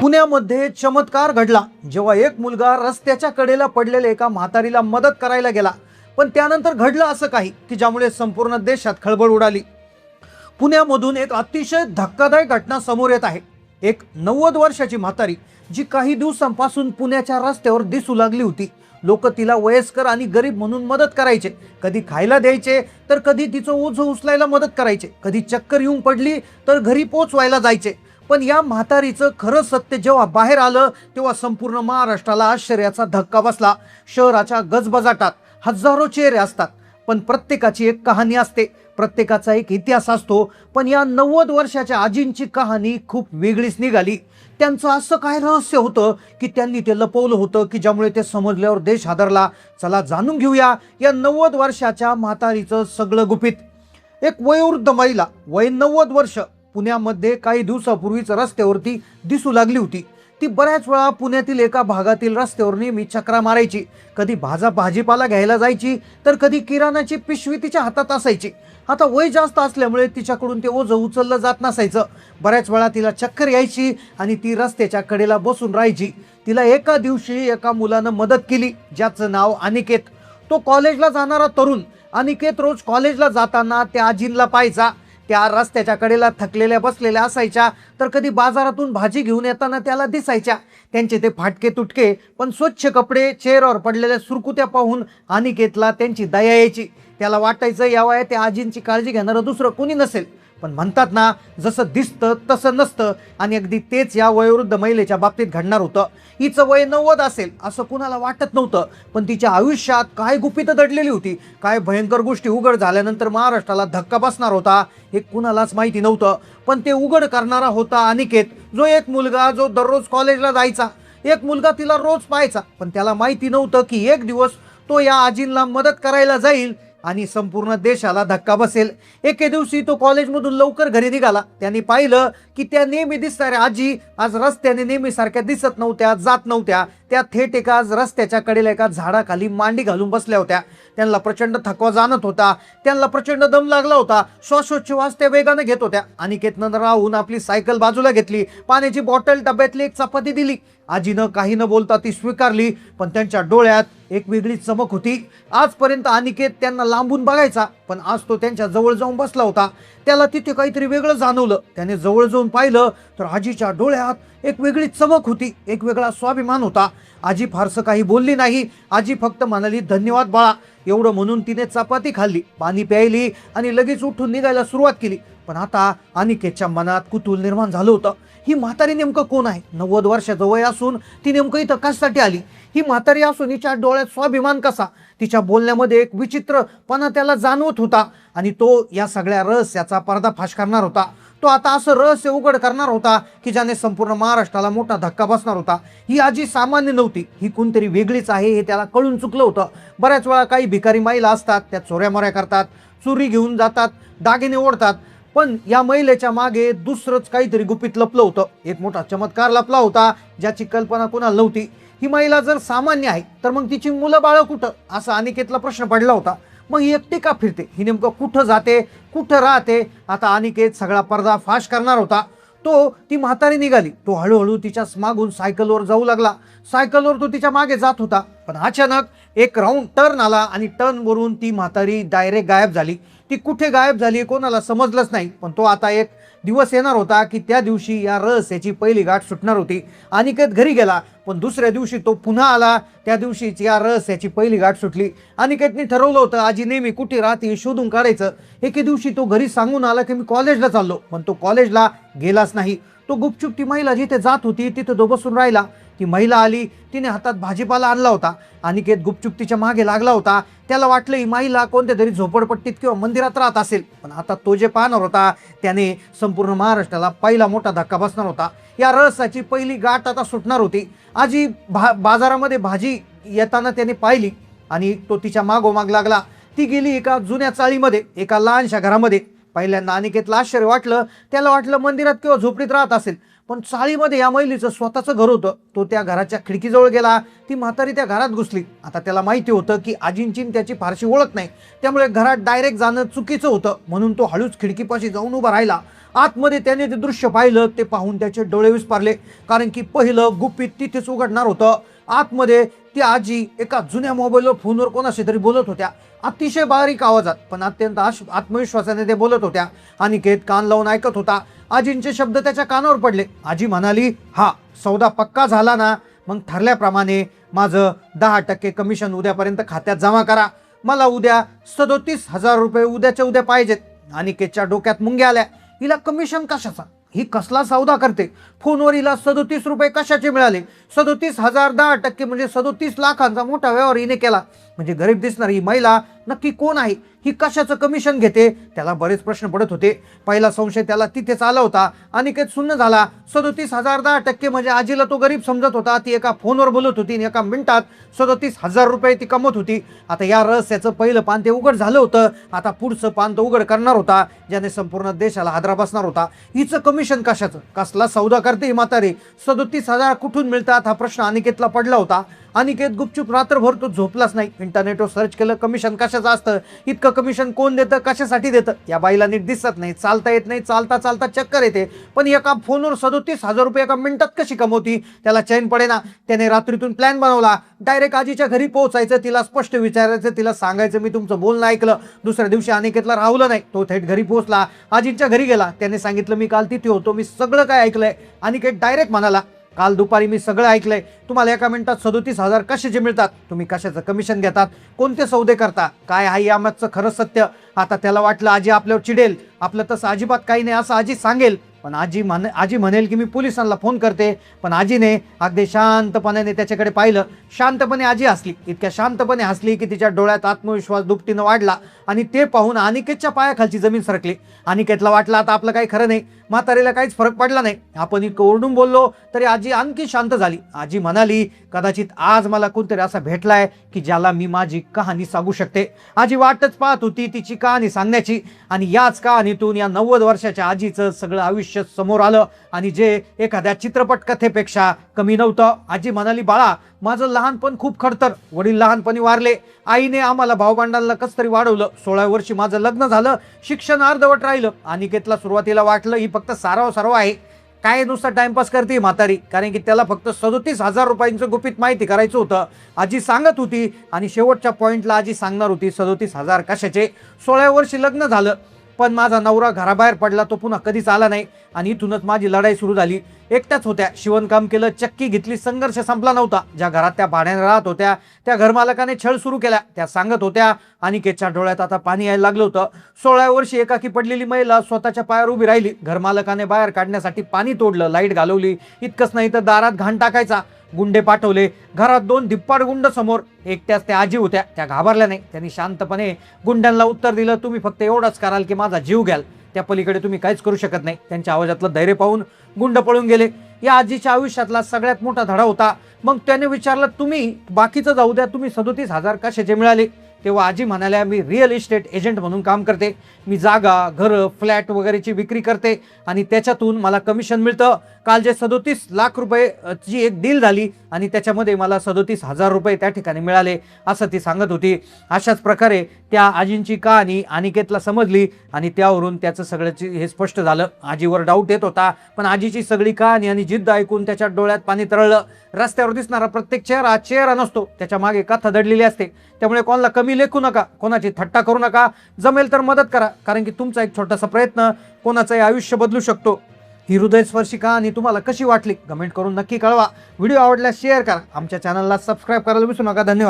पुण्यामध्ये चमत्कार घडला जेव्हा एक मुलगा रस्त्याच्या कडेला पडलेल्या एका म्हातारीला मदत करायला गेला, पण त्यानंतर घडलं असं काही की ज्यामुळे संपूर्ण देशात खळबळ उडाली। पुण्यामधून एक अतिशय धक्कादायक घटना समोर येत आहे। एक 90 वर्षाची म्हातारी जी काही दिवसांपासून पुण्याच्या रस्त्यावर दिसू लागली होती। लोक तिला वयस्कर आणि गरीब म्हणून मदत करायचे, कधी खायला द्यायचे तर कधी तिचं ओझं उचलायला मदत करायचे, कधी चक्कर येऊन पडली तर घरी पोचवायला जायचे। पण या म्हातारीचं खरं सत्य जेव्हा बाहेर आलं तेव्हा संपूर्ण महाराष्ट्राला आश्चर्याचा धक्का बसला। शहराच्या गजबजाटात हजारो चेहरे असतात, पण प्रत्येकाची एक कहाणी असते, प्रत्येकाचा एक इतिहास असतो। पण या 90 वर्षाच्या आजींची कहाणी खूप वेगळीच निघाली। त्यांचं असं काय रहस्य होतं की त्यांनी ते लपवलं होतं की ज्यामुळे ते समजल्यावर देश हादरला। चला जाणून घेऊया या 90 वर्षाच्या म्हातारीचं सगळं गुपित। एक वयोवृद्ध महिला, वय 90 वर्ष, पुण्यामध्ये काही दिवसापूर्वीच रस्त्यावरती दिसू लागली होती। ती बऱ्याच वेळा पुण्यातील एका भागातील रस्त्यावर नेहमी चक्रा मारायची, कधी भाजीपाला घ्यायला जायची तर कधी किराणाची पिशवी तिच्या हातात असायची। आता वय जास्त असल्यामुळे तिच्याकडून ते ओझं उचललं जात नसायचं। बऱ्याच वेळा तिला चक्कर यायची आणि ती रस्त्याच्या कडेला बसून राहायची। तिला एका दिवशी एका मुलानं मदत केली ज्याचं नाव अनिकेत। तो कॉलेजला जाणारा तरुण। अनिकेत रोज कॉलेजला जाताना त्या आजींना पाहायचा, त्या रस्त्याच्या कडेला थकलेल्या बसलेल्या असायच्या, तर कधी बाजारातून भाजी घेऊन येताना त्याला दिसायच्या। त्यांचे ते फाटके तुटके पण स्वच्छ कपडे, चेहऱ्यावर पडलेल्या सुरकुत्या पाहून अनिकेतला त्यांची दया यायची। त्याला वाटायचं या वयात त्या आजींची काळजी घेणारं दुसरं कोणी नसेल। पण म्हणतात ना, जसं दिसतं तसं नसतं, आणि अगदी तेच या वयोवृद्ध महिलेच्या बाबतीत घडणार होतं। हिचं वय 90 असेल असं कुणाला वाटत नव्हतं, पण तिच्या आयुष्यात काय गुपितं दडलेली होती, काय भयंकर गोष्टी उघड झाल्यानंतर महाराष्ट्राला धक्का बसणार होता हे कुणालाच माहिती नव्हतं। पण ते उघड करणारा होता अनिकेत, जो एक मुलगा जो दररोज कॉलेजला जायचा। एक मुलगा तिला रोज पाहायचा, पण त्याला माहिती नव्हतं की एक दिवस तो या आजींना मदत करायला जाईल आणि संपूर्ण देशाला धक्का बसेल। एके दिवशी तो कॉलेजमधून लवकर घरी निघाला। त्यांनी पाहिलं की त्या नेहमी दिसणाऱ्या आजी आज रस्त्याने नेहमी सारख्या दिसत नव्हत्या, जात नव्हत्या। त्या थेट एका रस्त्याच्या कडेला एका झाडाखाली मांडी घालून बसल्या होत्या। त्यांना प्रचंड थकवा जाणत होता, त्यांना प्रचंड दम लागला होता, श्वासोच्छवास त्या वेगाने घेत होत्या। अनिकेतनं राहून आपली सायकल बाजूला घेतली, पाण्याची बॉटल, डब्यातली एक चपाती दिली। आजीनं काही न बोलता ती स्वीकारली, पण त्यांच्या डोळ्यात एक वेगळी चमक होती। आजपर्यंत अनिकेत त्यांना लांबून बघायचा, पण आज तो त्यांच्या जवळ जाऊन बसला होता। त्याला तिथे काहीतरी वेगळं जाणवलं। त्याने जवळ जाऊन पाहिलं तर आजीच्या डोळ्यात एक वेगळी चमक होती, एक वेगळा स्वाभिमान होता। आजी फारसं काही बोलली नाही, आजी फक्त म्हणाली, धन्यवाद बाळा। एवढं म्हणून तिने चपाती खाल्ली, पाणी प्यायली आणि लगेच उठून निघायला सुरुवात केली। पण आता अनिकेतच्या मनात कुतूहल निर्माण झालं होतं। ही म्हातारी नेमकं कोण आहे? 90 वर्षाचं वय असून ती नेमकं इथं कशासाठी आली? ही म्हातारी असून हिच्या डोळ्यात स्वाभिमान कसा? तिच्या बोलण्यामध्ये एक विचित्रपणा त्याला जाणवत होता, आणि तो या सगळ्या रहस्याचा पर्दाफाश करणार होता। तो आता असं रहस्य उघड करणार होता की ज्याने संपूर्ण महाराष्ट्राला मोठा धक्का बसणार होता। ही आजी सामान्य नव्हती, ही कोणतरी वेगळीच आहे हे त्याला कळून चुकलं होतं। बऱ्याच वेळा काही भिकारी महिला असतात, त्या चोऱ्यामोऱ्या करतात, चोरी घेऊन जातात, दागिने ओढतात, पण या महिलेच्या मागे दुसरंच काहीतरी गुपित लपलं होतं। एक मोठा चमत्कार लपला होता ज्याची कल्पना कुणाला नव्हती। ही महिला जर सामान्य आहे तर मग तिची मुलं बाळ कुठं, असा अनिकेतला प्रश्न पडला होता। मग ही एकटी का फिरते? ही नेमकं कुठं जाते, कुठं राहते? आता अनिकेत सगळा पर्दाफाश करणार होता। ती म्हातारी निघाली, तो हळूहळू तिच्या मागून सायकलवर जाऊ लागला। सायकलवर तो तिच्या मागे जात होता, पण अचानक एक राऊंड टर्न आला आणि टर्नवरून ती म्हातारी डायरेक्ट गायब झाली। ती कुठे गायब झाली कोणाला समजलंच नाही। पण तो आता एक दिवस येणार होता की त्या दिवशी या रहस्याची पहिली गाठ सुटणार होती। अनिकेत घरी गेला, पण दुसऱ्या दिवशी तो पुन्हा आला। त्या दिवशीच या रहस्याची पहिली गाठ सुटली। अनिकेतने ठरवलं होतं आजी नेहमी कुठे राहते शोधून काढायचं। एके दिवशी तो घरी सांगून आला की मी कॉलेजला चाललो, पण तो कॉलेजला गेलाच नाही। तो गुपचूप ती महिला जिथे जात होती तिथे तो बसून राहिला। ती महिला आली, तिने हातात भाजीपाला आणला होता। अनिकेत गुपचूप तिच्या मागे लागला होता। त्याला वाटलं ही महिला कोणत्या तरी झोपडपट्टीत किंवा मंदिरात राहत असेल, पण आता तो जे पाहणार होता त्याने संपूर्ण महाराष्ट्राला पहिला मोठा धक्का बसणार होता। या रहस्याची पहिली गाठ आता सुटणार होती। आजी बाजारामध्ये भाजी येताना त्याने पाहिली आणि तो तिच्या मागोमाग लागला। ती गेली एका जुन्या चाळीमध्ये, एका लहानशा घरामध्ये, पहिल्यांदा अनिकेतला आश्चर्य वाटलं. त्याला वाटलं मंदिरात किंवा झोपडीत राहत असेल, पण चाळीमध्ये या महिलेचं स्वतःचं घर होतं. तो त्या घराच्या खिडकीजवळ गेला. ती म्हातारी त्या घरात घुसली. आता त्याला माहिती होतं की आजींची त्याची फारशी ओळख नाही, त्यामुळे घरात डायरेक्ट जाणं चुकीचं होतं. म्हणून तो हळूच खिडकीपाशी जाऊन उभा राहिला. आतमध्ये त्याने ते दृश्य पाहिलं. ते पाहून त्याचे डोळे विस्पारले, कारण की पहिलं गुपित तिथेच उघडणार होतं. आतमध्ये ती आजी एका जुन्या मोबाईलवर फोनवर कोणाशी तरी बोलत होत्या, अतिशय बारीक आवाजात, पण अत्यंत आत्मविश्वासाने ते बोलत होत्या. अनिकेत कान लावून ऐकत होता. आजींचे शब्द त्याच्या कानावर पडले. आजी म्हणाली, हा सौदा पक्का झाला ना, मग ठरल्याप्रमाणे माझं 10% कमिशन उद्यापर्यंत खात्यात जमा करा. मला उद्या 37,000 रुपये उद्याच्या उद्या पाहिजेत. अनिकेतच्या डोक्यात मुंग्या आल्या. हिला कमिशन कशाचा? ही कसला सौदा करते? फोनवर हिला 37 रुपये कशाचे मिळाले? 37,000 10% म्हणजे 37 लाखांचा मोठा व्यवहार हिने केला. म्हणजे गरीब दिसणारी ही महिला नक्की कोण आहे? ही कशाचं कमिशन घेते? त्याला बरेच प्रश्न पडत होते. पहिला संशय त्याला तिथेच आला होता. अनिकेत सुन्न झाला. 37,000 10% म्हणजे आजीला तो गरीब समजत होता. ती एका फोनवर बोलत होती आणि एका मिनिटात 37,000 रुपये ती कमवत होती. आता या रहस्याचं पहिलं पान ते उघड झालं होतं. आता पुढचं पान तो उघड करणार होता, ज्याने संपूर्ण देशाला हादरा बसणार होता. हिचं कमिशन कशाचं? कसला सौदा करते ही म्हातारी? 37,000 कुठून मिळतात हा प्रश्न अनिकेतला पडला होता. अनिकेत गुपचूप रात्रभर तो झोपलाच नाही. इंटरनेटवर सर्च केलं, कमिशन कशाचं असतं, इतकं कमिशन कोण देतं, कशासाठी देतं. या बाईला नीट दिसत नाही, चालता येत नाही, चालता चालता चक्कर येते, पण एका फोनवर 37,000 रुपये एका मिनिटात कशी कमवती? त्याला चैन पडेना. त्याने रात्रीतून प्लॅन बनवला. डायरेक्ट आजीच्या घरी पोहोचायचं, तिला स्पष्ट विचारायचं, तिला सांगायचं मी तुमचं बोलणं ऐकलं. दुसऱ्या दिवशी अनिकेतला राहवलं नाही. तो थेट घरी पोहोचला. आजीच्या घरी गेला. त्याने सांगितलं मी काल तिथे होतो, मी सगळं काय ऐकलंय. अनिकेत डायरेक्ट म्हणाला, काल दुपारी मी सगळं ऐकलंय. तुम्हाला एका मिनिटात 37,000 कशाचे मिळतात? तुम्ही कशाचं कमिशन घेतात? कोणते सौदे करता? काय आहे यामागचं खरं सत्य? आता त्याला वाटलं आजी आपल्यावर चिडेल. आपलं तसं अजिबात काही नाही असं आजी सांगेल, पण आजी म्हणेल की मी पोलिसांना फोन करते. पण आजीने अगदी शांतपणे त्याच्याकडे पाहिलं. शांतपणे आजी हसली. इतक्या शांतपणे हसली की तिच्या डोळ्यात आत्मविश्वास दुपटीनं वाढला आणि ते पाहून अनिकेतच्या पायाखालची जमीन सरकली. अनिकेतला वाटलं आता आपलं काही खरं नाही. म्हातारीला काहीच फरक पडला नाही. आपण इतकं ओरडून बोललो तरी आजी आणखी शांत झाली. आजी म्हणाली, कदाचित आज मला कोणतरी असा भेटलाय की ज्याला मी माझी कहाणी सांगू शकते. आजी वाटच पाहत होती तिची कहाणी सांगण्याची, आणि याच कहाणीतून या 90 वर्षाच्या आजीचं सगळं आयुष्य समोर आलं, आणि जे एखाद्या चित्रपट कथेपेक्षा कमी नव्हतं. आजी म्हणाली, बाळा माझं लहानपण खूप खडतर. वडील लहानपणी वारले. आईने आम्हाला भावभांडांना कसं तरी वाढवलं. 16व्या वर्षी माझं लग्न झालं. शिक्षण अर्धवट राहिलं. अनिकेतला सुरुवातीला वाटलं ही फक्त सारव आहे, काय नुसतं टाइमपास करते म्हातारी, कारण की त्याला फक्त 37,000 रुपयांचं गुपित माहिती करायचं होतं. आजी सांगत होती आणि शेवटच्या पॉइंटला आजी सांगणार होती 37,000 कशाचे. 16व्या वर्षी लग्न झालं, पण माझा नवरा घराबाहेर पडला. तो पुन्हा कधीच आला नाही आणि इथूनच माझी लढाई सुरू झाली. एकट्याच होत्या. शिवणकाम केलं, चक्की घेतली, संघर्ष संपला नव्हता. ज्या घरात त्या भाड्याने राहत होत्या त्या घरमालकाने छळ सुरू केला. त्या सांगत होत्या. अनिकेतच्या डोळ्यात आता पाणी यायला लागलं होतं. 16व्या वर्षी एकाकी पडलेली महिला स्वतःच्या पायावर उभी राहिली. घरमालकाने बाहेर काढण्यासाठी पाणी तोडलं, लाईट घालवली. इतकंच नाही तर दारात घाण टाकायचा. गुंडे पाठवले. घरात 2 धिप्पाड गुंड समोर. एकट्याच त्या आजी होत्या. त्या घाबरल्या नाही. त्यांनी शांतपणे गुंडांना उत्तर दिलं, तुम्ही फक्त एवढंच कराल की माझा जीव घ्याल, त्या पलीकडे तुम्ही काहीच करू शकत नाही. त्यांच्या आवाजातलं धैर्य पाहून गुंड पळून गेले. या आजीच्या आयुष्यातला सगळ्यात मोठा धडा होता. मग त्याने विचारलं, तुम्ही बाकीचं जाऊ द्या, तुम्ही 37,000 कशाचे मिळाले? तेव्हा आजी म्हणाल्या, मी रिअल इस्टेट एजंट म्हणून काम करते. मी जागा, घरं, फ्लॅट वगैरेची विक्री करते आणि त्याच्यातून मला कमिशन मिळतं. काल जे 37 लाख रुपयेची एक डील झाली आणि त्याच्यामध्ये मला 37,000 रुपये त्या ठिकाणी मिळाले, असं ती सांगत होती. अशाच प्रकारे त्या आजींची कहाणी अनिकेतला समजली आणि त्यावरून त्याचं सगळ्याची हे स्पष्ट झालं. आजीवर डाऊट येत होता, पण आजीची सगळी कहाणी आणि जिद्द ऐकून त्याच्या डोळ्यात पाणी तरळलं. रस्त्यावर दिसणारा प्रत्येक चेहरा नसतो, त्याच्या मागे कथा दडलेली असते. त्यामुळे कोणाला कमी लेखू नका, कोणाची थट्टा करू नका. जमेल तर मदत करा, कारण की तुमचा एक छोटासा प्रयत्न कोणाचंही आयुष्य बदलू शकतो. ही हृदयस्पर्शी कहाणी तुम्हाला कशी वाटली कमेंट करून नक्की कळवा. व्हिडिओ आवडल्यास शेअर करा. आमच्या चॅनलला सबस्क्राईब करायला विसरू नका. धन्यवाद.